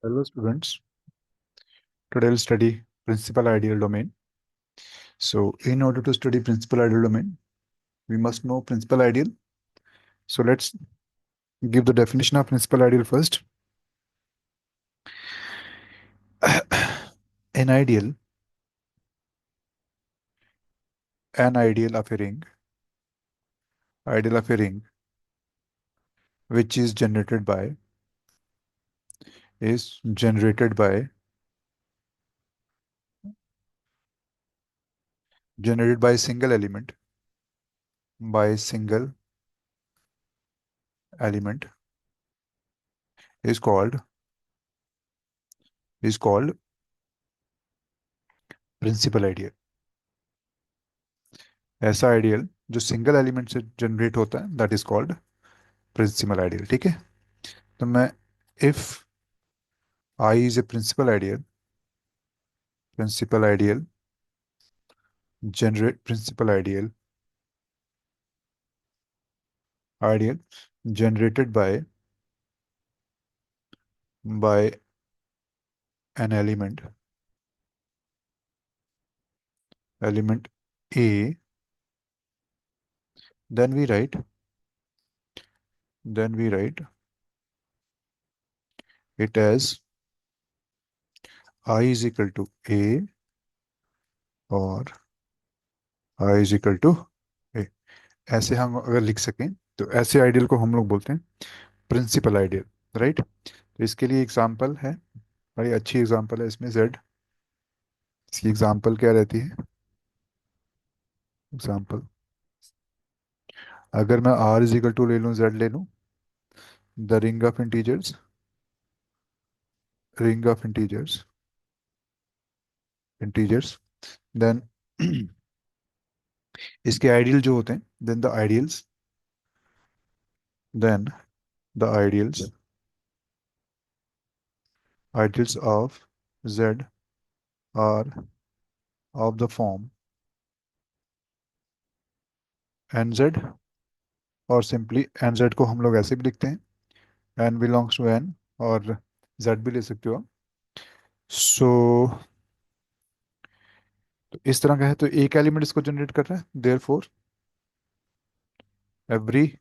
Hello students, today we'll study principal ideal domain. So in order to study principal ideal domain, we must know principal ideal. So let's give the definition of principal ideal first. An ideal, an ideal of a ring, which is generated by a single element is called principal ideal. ऐसा ideal जो single element से generate होता है that is called principal ideal. ठीक है. तो मैं if I is a principal ideal generate principal ideal generated by an element A, then we write it as I is equal to A और I is equal to A. ऐसे हम अगर लिख सकें तो ऐसे आइडियल को हम लोग बोलते हैं प्रिंसिपल आइडियल. राइट. तो इसके लिए एग्जांपल है, बड़ी अच्छी एग्जांपल है इसमें Z. इसकी एग्जांपल क्या रहती है? एग्जांपल, अगर मैं R इज इक्वल टू ले लूँ, Z ले लूँ, the ring of integers, then इसके आइडियल जो होते हैं, then the ideals of Z are of the form nz. और सिंपली nz को हम लोग ऐसे भी लिखते हैं, n बिलोंग्स टू n, और z भी ले सकते हो. सो तो इस तरह का है, तो एक एलिमेंट इसको जनरेट कर रहा है, therefore every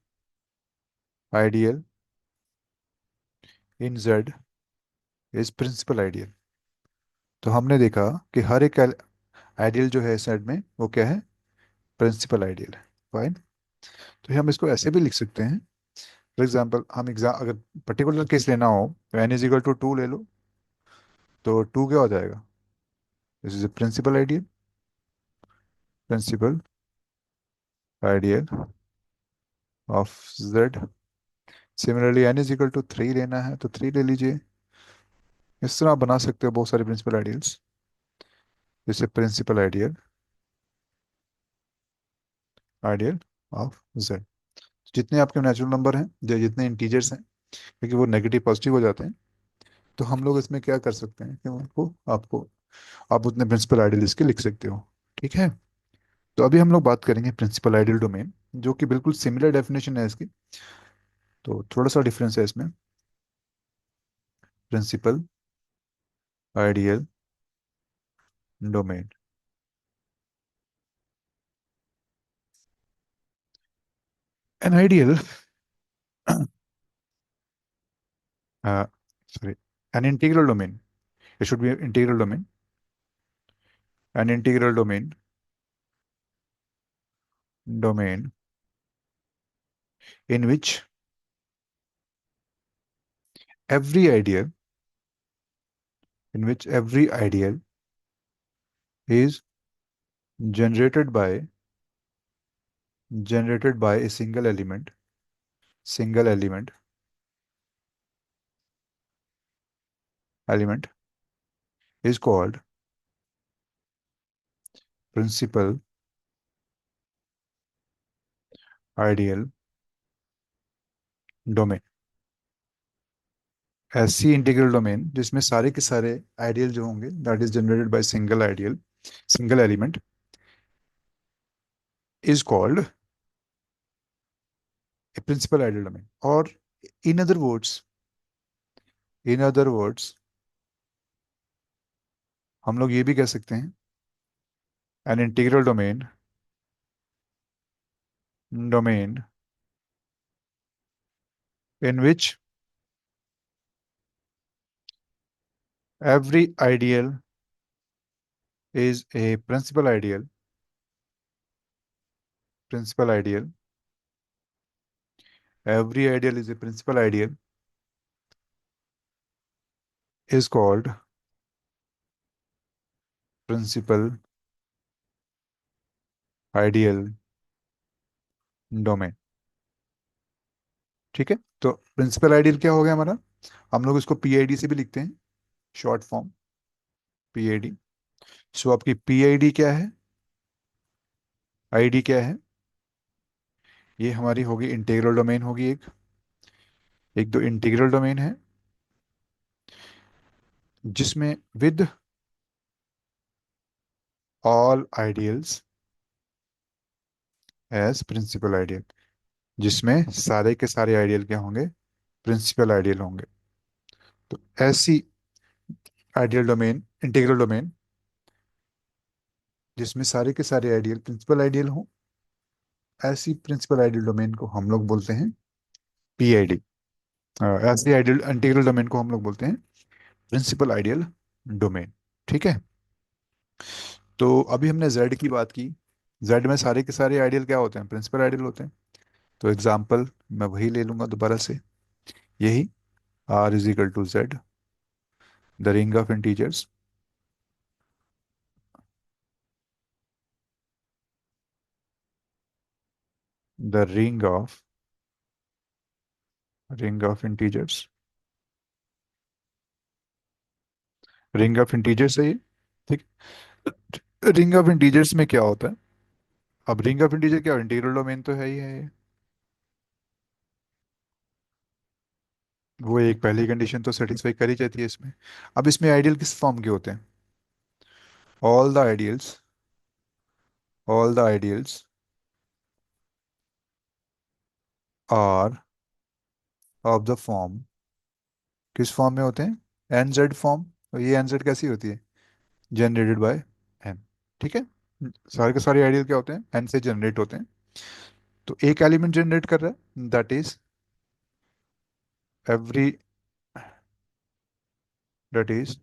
ideal in z is principal ideal. तो हमने देखा कि हर एक आइडियल जो है सेट में वो क्या है? प्रिंसिपल आइडियल है. फाइन. तो हम इसको ऐसे भी लिख सकते हैं. फॉर एग्जाम्पल, अगर पर्टिकुलर केस लेना हो तो n इज इक्वल टू 2 ले लो, तो 2 क्या हो जाएगा? This is a principal ideal of z. Similarly n is equal to 3 लेना है तो 3 ले लीजिए. इस तरह आप बना सकते हो बहुत सारे प्रिंसिपल आइडियल्स. जैसे आइडियल ऑफ z. जितने आपके नेचुरल नंबर हैं या जितने इंटीजर्स हैं, क्योंकि वो नेगेटिव पॉजिटिव हो जाते हैं, तो हम लोग इसमें क्या कर सकते हैं कि उनको आपको आप उतने प्रिंसिपल आइडियल इसके लिख सकते हो. ठीक है. तो अभी हम लोग बात करेंगे प्रिंसिपल आइडियल डोमेन, जो कि बिल्कुल सिमिलर डेफिनेशन है इसकी, तो थोड़ा सा डिफरेंस है इसमें. Principal ideal domain. An ideal sorry, an integral domain. It should be an integral domain. An integral domain in which every ideal every ideal is generated by a single element is called principal ideal domain. ऐसी integral domain जिसमें सारे के सारे ideal जो होंगे that is generated by single element is called a principal ideal domain. और in other words हम लोग ये भी कह सकते हैं an integral domain in which every ideal is a principal ideal, every ideal is a principal ideal, is called principal ideal domain. ठीक है, तो प्रिंसिपल आइडियल क्या हो गया हमारा? हम लोग इसको पीआईडी से भी लिखते हैं, शॉर्ट फॉर्म पीआईडी। सो आपकी पीआईडी क्या है, आईडी क्या है? ये हमारी होगी इंटीग्रल डोमेन होगी एक, एक दो इंटीग्रल डोमेन है जिसमें with all ideals as principal ideal, जिसमें सारे के सारे आइडियल क्या होंगे, प्रिंसिपल आइडियल होंगे। तो ऐसी आइडियल डोमेन, इंटीग्रल डोमेन जिसमें सारे के सारे आइडियल प्रिंसिपल आइडियल हों, ऐसी प्रिंसिपल आइडियल डोमेन को हम लोग बोलते हैं पीआईडी। ऐसी आइडियल इंटीग्रल डोमेन को हम लोग बोलते हैं प्रिंसिपल आइडियल डोमेन। ठीक है, तो अभी हमने जेड की बात की। जेड में सारे के सारे आइडियल क्या होते हैं, प्रिंसिपल आइडियल होते हैं। तो एग्जाम्पल मैं वही ले लूंगा दोबारा से, यही R is equal to Z, the ring of integers, the ring of integers, ring of integers है ये। ठीक, रिंग ऑफ इंटीजर्स में क्या होता है? अब रिंग ऑफ इंटीजर क्या, इंटीग्रल डोमेन तो है ही है ये। वो एक पहली कंडीशन तो सेटिस्फाई कर ही जाती है इसमें। अब इसमें आइडियल किस फॉर्म के होते हैं? All the ideals, all the ideals are of the form, किस फॉर्म में होते हैं, एन जेड फॉर्म। और ये एन जेड कैसी होती है, जनरेटेड बाय एन। ठीक है, सारे के सारे आइडियल क्या होते हैं, एन से जनरेट होते हैं। तो एक एलिमेंट जनरेट कर रहा है, that is every, that is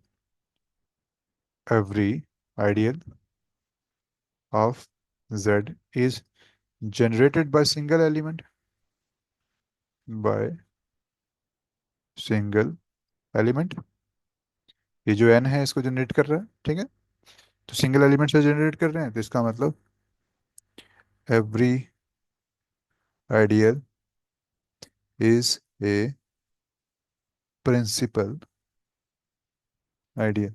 every ideal of Z is generated by single element, bye single element. ये जो एन है इसको जनरेट कर रहा है, ठीक है। तो सिंगल एलिमेंट से जनरेट कर रहे हैं, तो इसका मतलब every ideal is a principal ideal,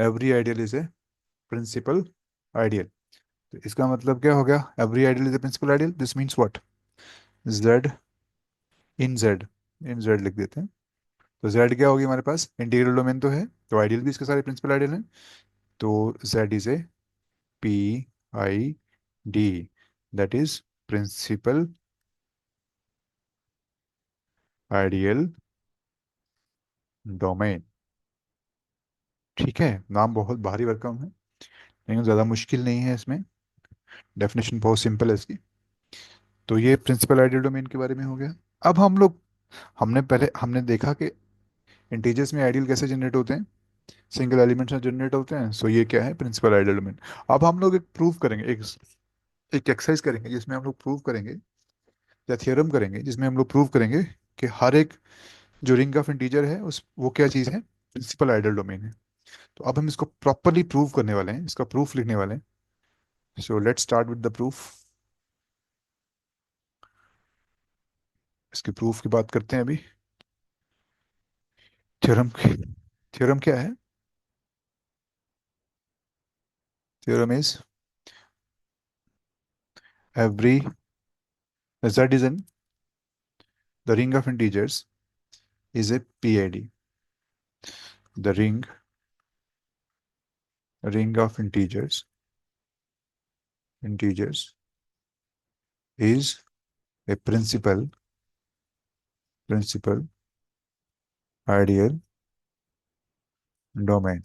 every ideal is a principal ideal. तो इसका मतलब क्या हो गया, every ideal is a principal ideal, this means what, Z in Z, in Z लिख देते हैं। तो जेड क्या होगी हमारे पास, इंटीग्रल डोमेन तो है, तो आइडियल भी इसके सारे प्रिंसिपल आइडियल हैं। तो Z is a P I D, that is principal ideal domain. ठीक है, नाम बहुत भारी भरकम है लेकिन ज़्यादा मुश्किल नहीं है इसमें, डेफिनेशन बहुत सिंपल है इसकी। तो ये प्रिंसिपल आइडियल डोमेन के बारे में हो गया। अब हम लोग, हमने देखा कि इंटीजर्स में आइडियल कैसे जनरेट होते हैं, सिंगल एलिमेंट से जनरेट होते हैं। सो ये क्या है, प्रिंसिपल आइडियल डोमेन। अब हम लोग एक प्रूव करेंगे, एक एक्सरसाइज करेंगे जिसमें हम लोग प्रूव करेंगे, या थियोरम करेंगे जिसमें हम लोग प्रूव करेंगे कि हर एक जो रिंग ऑफ इंटीजर है उस वो क्या चीज़ है, प्रिंसिपल आइडियल डोमेन है। तो अब हम इसको प्रॉपरली प्रूव करने वाले हैं, इसका प्रूफ लिखने वाले हैं। सो let's start with the proof. इसके प्रूफ की बात करते हैं अभी। थ्योरम, थ्योरम क्या है? Theorem is every z is in the ring of integers is a PID. The ring of integers is a principal ideal domain.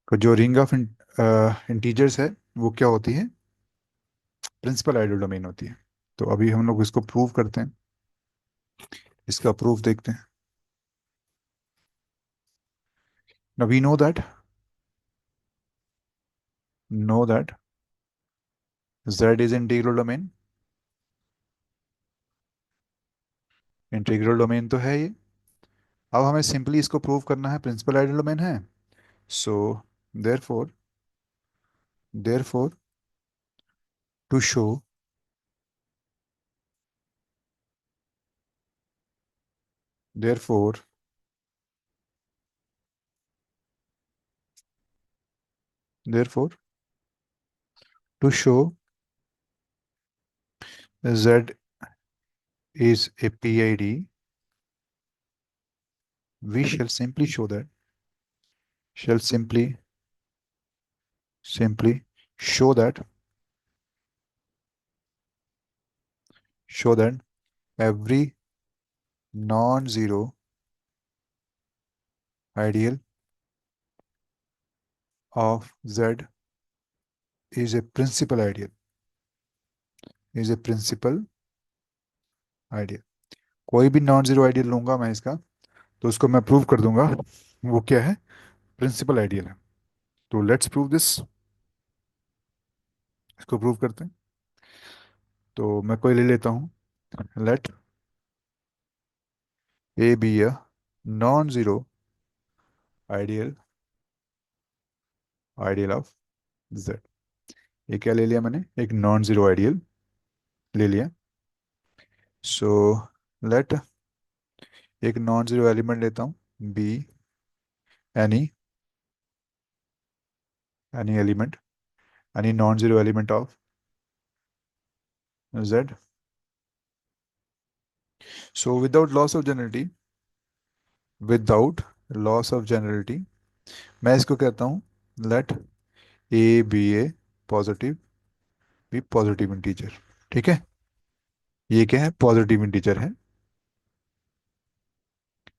तो जो रिंग ऑफ इंटीजर्स है वो क्या होती है, प्रिंसिपल आइडियल डोमेन होती है। तो अभी हम लोग इसको प्रूव करते हैं, इसका प्रूफ देखते हैं। Now we know that z is integral domain, integral domain तो है ये। अब हमें सिंपली इसको प्रूव करना है, प्रिंसिपल आइडियल डोमेन है। So therefore therefore to show therefore therefore to show z is a PID, we shall simply show that show that every non-zero ideal of Z is a principal ideal। कोई भी non zero ideal लूंगा मैं इसका, तो उसको मैं prove कर दूंगा वो क्या है, प्रिंसिपल आइडियल है। तो लेट्स प्रूव दिस, इसको प्रूव करते हैं। तो मैं कोई ले लेता हूँ, let A be a non zero ideal ideal of Z. ये क्या ले लिया मैंने, एक नॉन जीरो आइडियल ले लिया। सो लेट एक नॉन जीरो एलिमेंट लेता हूँ, be any any element any non zero element of Z. So without loss of generality मैं इसको कहता हूँ, let A be a positive be positive integer. ठीक है, ये क्या है, पॉजिटिव इंटीजर है।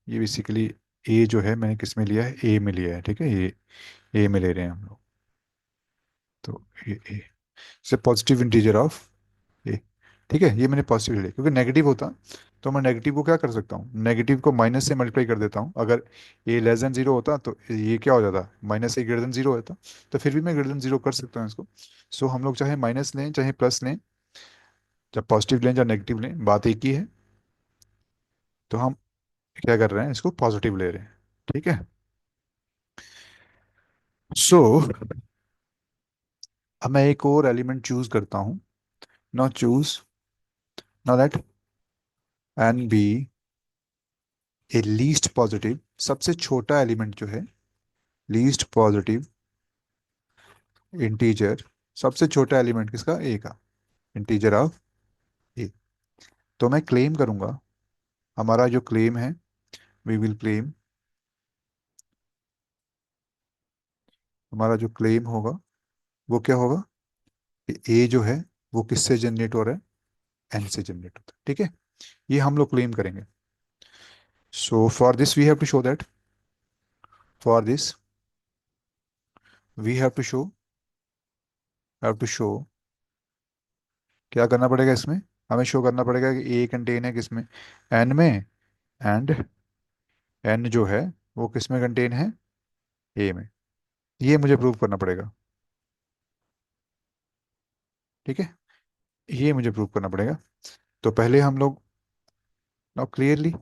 ये बेसिकली ए जो है मैंने किस में लिया है, ए में लिया है। ठीक है, ये ए में ले रहे हैं हम लोग। तो ए से पॉजिटिव इंटीजर ऑफ ए। ठीक है, ये मैंने पॉजिटिव ले लिया, क्योंकि नेगेटिव होता तो मैं नेगेटिव को क्या कर सकता हूँ, नेगेटिव को माइनस से मल्टीप्लाई कर देता हूँ। अगर ए लेस देन जीरो होता तो ये क्या हो जाता, माइनस ए ग्रेटर देन जीरो होता। तो फिर भी मैं ग्रेटर देन जीरो कर सकता हूँ इसको। सो हम लोग चाहे माइनस लें चाहे प्लस लें, चाहे पॉजिटिव लें चाहे नेगेटिव लें, बात एक ही है। तो हम क्या कर रहे हैं, इसको पॉजिटिव ले रहे हैं। ठीक है। सो अब मैं एक और एलिमेंट चूज करता हूँ। Now choose, now let n be a least positive, सबसे छोटा एलिमेंट जो है, लीस्ट पॉजिटिव इंटीजर, सबसे छोटा एलिमेंट किसका, ए का, इंटीजर ऑफ ए। तो मैं क्लेम करूंगा, हमारा जो क्लेम है, वी विल क्लेम, हमारा जो क्लेम होगा वो क्या होगा, कि ए जो है वो किससे जनरेट हो रहा है, एन से जनरेट होता है। ठीक है, ये हम लोग क्लेम करेंगे। So for this we have to show that, for this we have to show, क्या करना पड़ेगा इसमें, हमें शो करना पड़ेगा कि ए कंटेन है किसमें, एन में, एंड एन जो है वो किसमें कंटेन है, ए में। ये मुझे प्रूव करना पड़ेगा। ठीक है, ये मुझे प्रूव करना पड़ेगा। तो पहले हम लोग, नाउ क्लियरली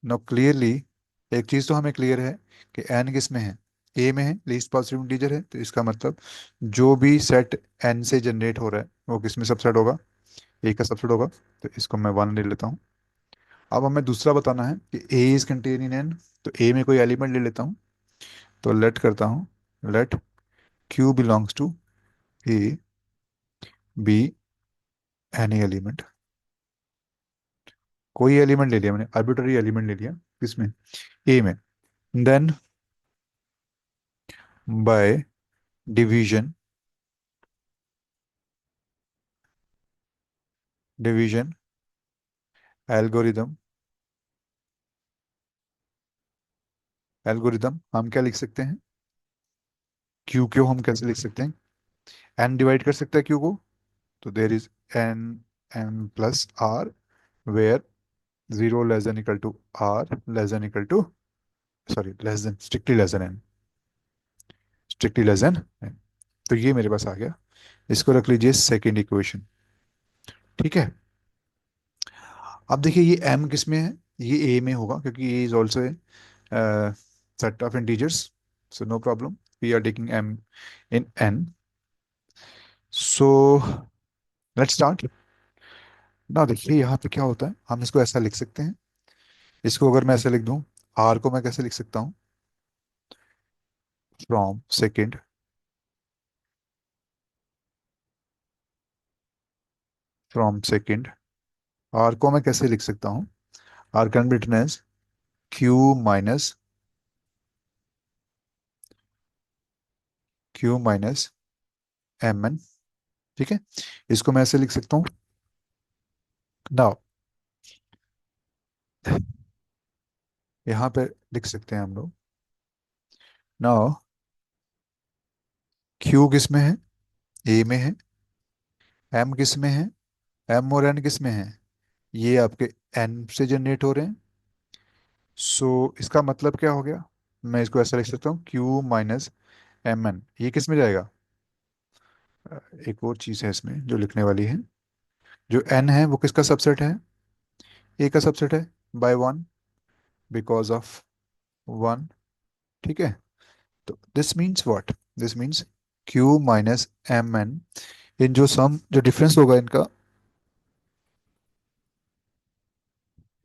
नाउ क्लियरली एक चीज़ तो हमें क्लियर है कि एन किस में है, ए में है, लीस्ट पॉजिटिव इंटीजर है। तो इसका मतलब जो भी सेट एन से जनरेट हो रहा है वो किस में सबसेट होगा, ए का सबसेट होगा। तो इसको मैं वन ले लेता हूँ। अब हमें दूसरा बताना है कि ए इज कंटेन इन एन। तो ए में कोई एलिमेंट ले लेता हूँ। तो लेट करता हूँ, let q belongs to A be any element. कोई एलिमेंट ले लिया मैंने, आर्बिट्ररी एलिमेंट ले लिया किसमें, ए में। Then by division division algorithm, algorithm हम क्या लिख सकते हैं, क्यू को हम कैसे लिख सकते हैं? एन डिवाइड कर सकते हैं क्यू को, तो there is n m plus r, where zero less than equal to r less than equal to, sorry less than, strictly less than n, strictly less than n. तो ये मेरे पास आ गया, इसको रख लीजिए सेकेंड इक्वेशन। ठीक है। अब देखिए ये m किस में है, ये a में होगा क्योंकि a is also a set of integers, so no problem, we are taking m in n। So let's start. ना देखिए यहाँ पे क्या होता है, हम इसको ऐसा लिख सकते हैं, इसको अगर मैं ऐसे लिख दूं, r को मैं कैसे लिख सकता हूँ, from second, from second, r को मैं कैसे लिख सकता हूँ, r can be written as q minus, q minus mn। ठीक है, इसको मैं ऐसे लिख सकता हूँ। नाउ यहाँ पे लिख सकते हैं हम लोग, नाउ क्यू किस में है, ए में है, एम किस में है, एम और एन किस में है, ये आपके एन से जनरेट हो रहे हैं। सो इसका मतलब क्या हो गया, मैं इसको ऐसा लिख सकता हूँ क्यू माइनस एम एन, ये किस में जाएगा, अ, एक और चीज़ है इसमें जो लिखने वाली है, जो एन है वो किसका सबसेट है, ए का सबसेट है, by one, because of one. ठीक है, तो this means what, this means Q minus M N, इन जो सम जो डिफरेंस होगा इनका,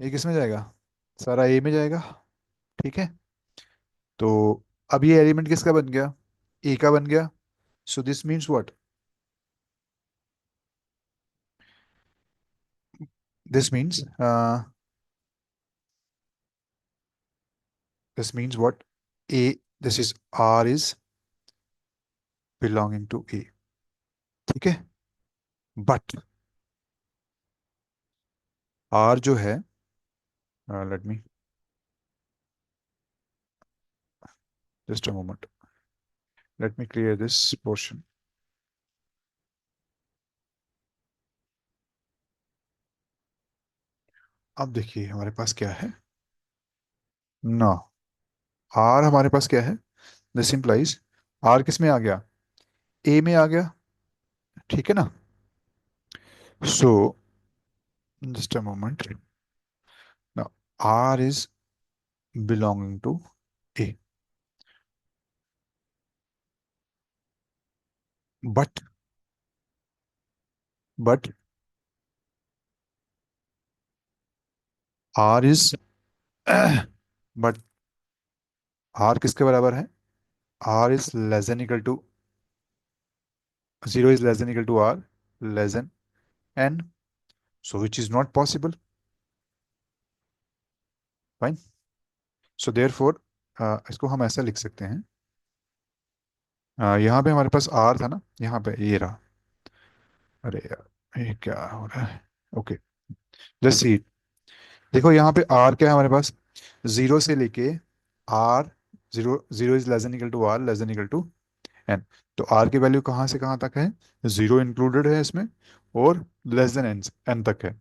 ये किस में जाएगा, सारा ए में जाएगा। ठीक है, तो अब ये एलिमेंट किसका बन गया, ए का बन गया। So this means what, this means this means what, A, this is R is belonging to A. ठीक है, बट आर जो है, let me, just a moment, let me clear this portion. अब देखिए हमारे पास क्या है, ना, आर हमारे पास क्या है, दिस इंप्लाइज आर किस में आ गया, ए में आ गया। ठीक है ना, so just a moment, now R is belonging to A, but but R is but R किसके बराबर है, R is less than equal to, 0 is less than equal to R, less than N, so which is not possible, fine, so therefore इसको हम ऐसा लिख सकते हैं, यहाँ पे हमारे पास R था ना, यहाँ पे ये रहा, अरे यार ये क्या हो रहा है, ओके, जस्ट सी, देखो यहाँ पे R क्या है हमारे पास, जीरो से लेके R, zero, zero is less than equal to r less than equal to n, तो आर की वैल्यू कहाँ से कहाँ तक है, जीरो इंक्लूडेड है इसमें, और लेस देन एन, एन तक है।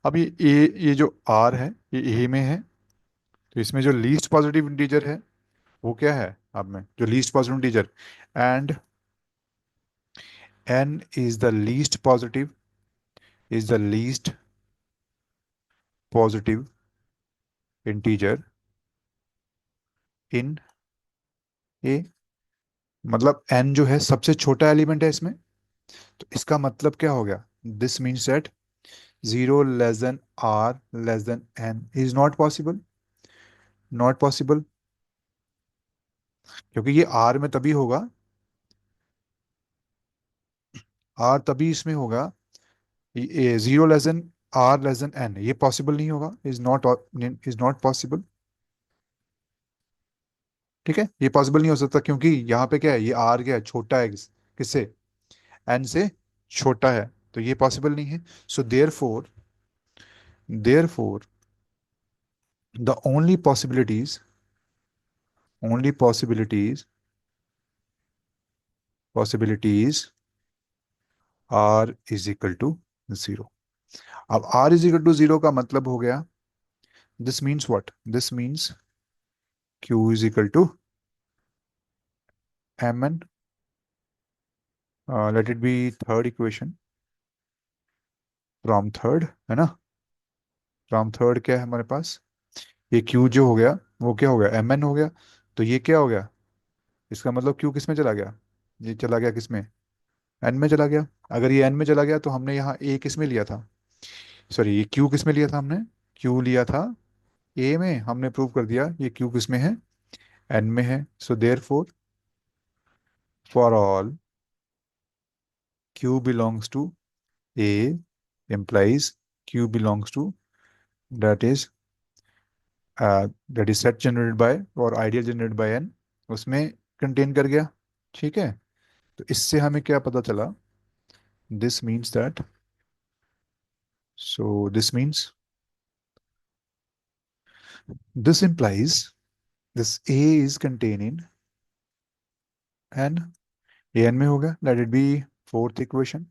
अब ये जो आर है ये ए में है, तो इसमें जो लीस्ट पॉजिटिव इंटीजर है वो क्या है, अब में जो least positive integer, and N is the least positive, is the least positive integer in A, मतलब एन जो है सबसे छोटा एलिमेंट है इसमें, तो इसका मतलब क्या हो गया, this means that zero less than r less than n is not possible, not possible, क्योंकि ये आर में तभी होगा, आर तभी इसमें होगा, ये zero less than r less than n, ये पॉसिबल नहीं होगा, इज नॉट पॉसिबल। ठीक है, ये पॉसिबल नहीं हो सकता क्योंकि यहाँ पे क्या है, ये आर क्या है, छोटा है किससे, एन से छोटा है, तो ये पॉसिबल नहीं है। So therefore the only possibilities possibilities R is equal to zero. अब R is equal to zero का मतलब हो गया, this means what, this means Q is equal to M N, let it be third equation from third, है ना। From third क्या है हमारे पास, ये क्यू जो हो गया वो क्या हो गया, एम एन हो गया। तो ये क्या हो गया, इसका मतलब क्यू किस में चला गया, ये चला गया किस में, एन में चला गया। अगर ये एन में चला गया तो हमने यहाँ ए किस में लिया था, सॉरी ये क्यू किस में लिया था हमने, क्यू लिया था ए में, हमने प्रूव कर दिया ये क्यू किस में है, एन में है। So therefore all q belongs to A implies q belongs to, that is set generated by और आइडियल जनरेटेड बाय n, उसमें कंटेन कर गया। ठीक है, तो इससे हमें क्या पता चला, this means that, so this means, this implies this a is contained in n, a n में होगा, let it be fourth equation,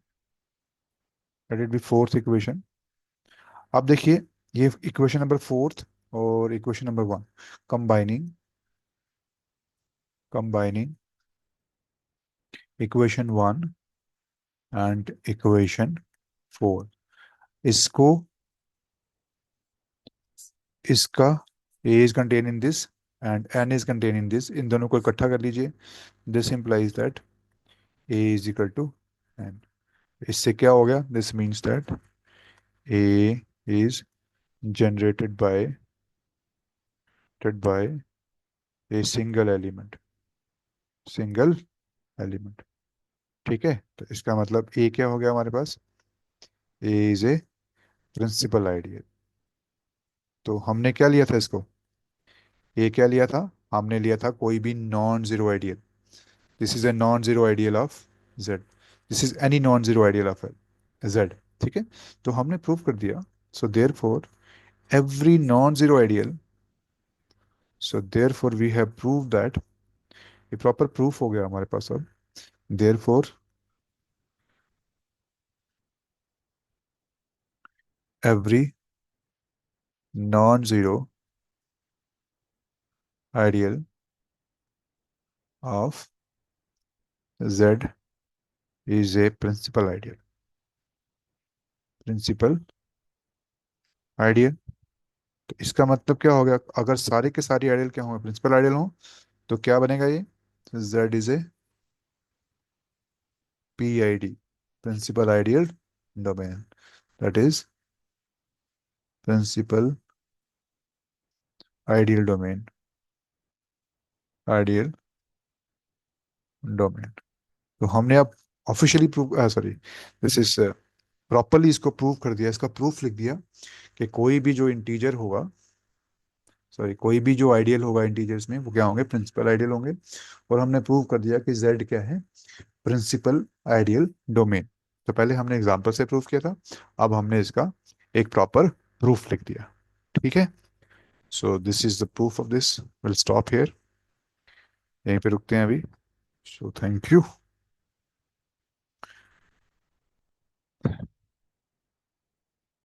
let it be fourth equation. अब देखिए, ये इक्वेशन नंबर फोर्थ और equation number one, combining combining equation one and equation four, इसको, इसका a is contain in this and n is contain in this, इन दोनों को इकट्ठा कर लीजिए, this implies that a is equal to n। इससे क्या हो गया, this means that a is generated by a single element. ठीक है, तो इसका मतलब a क्या हो गया हमारे पास, a is a principal ideal. तो हमने क्या लिया था इसको, a क्या लिया था, हमने लिया था कोई भी non zero ideal, this is a non zero ideal of z, this is any non zero ideal of z। ठीक है, तो हमने प्रूव कर दिया, so therefore every non zero ideal, so therefore we have prove that, ये proper proof हो गया हमारे पास अब, therefore every non zero ideal of z is a principal ideal, principal ideal. तो इसका मतलब क्या हो गया, अगर सारे के सारे आइडियल क्या होंगे, प्रिंसिपल आइडियल हो, तो क्या बनेगा ये, z is a PID, principal ideal domain, that is principal ideal domain, ideal domain. तो हमने अब officially prove, sorry, this is properly इसको प्रूव कर दिया, इसका प्रूफ लिख दिया कि कोई भी जो इंटीजर होगा, सॉरी कोई भी जो आइडियल होगा इंटीजर्स में, वो क्या होंगे, प्रिंसिपल आइडियल होंगे। और हमने प्रूव कर दिया कि z क्या है, प्रिंसिपल आइडियल डोमेन। तो पहले हमने एग्जांपल से प्रूव किया था, अब हमने इसका एक प्रॉपर प्रूफ लिख दिया। ठीक है, so this is the proof of this, will stop here, यहीं पे रुकते हैं अभी। So thank you.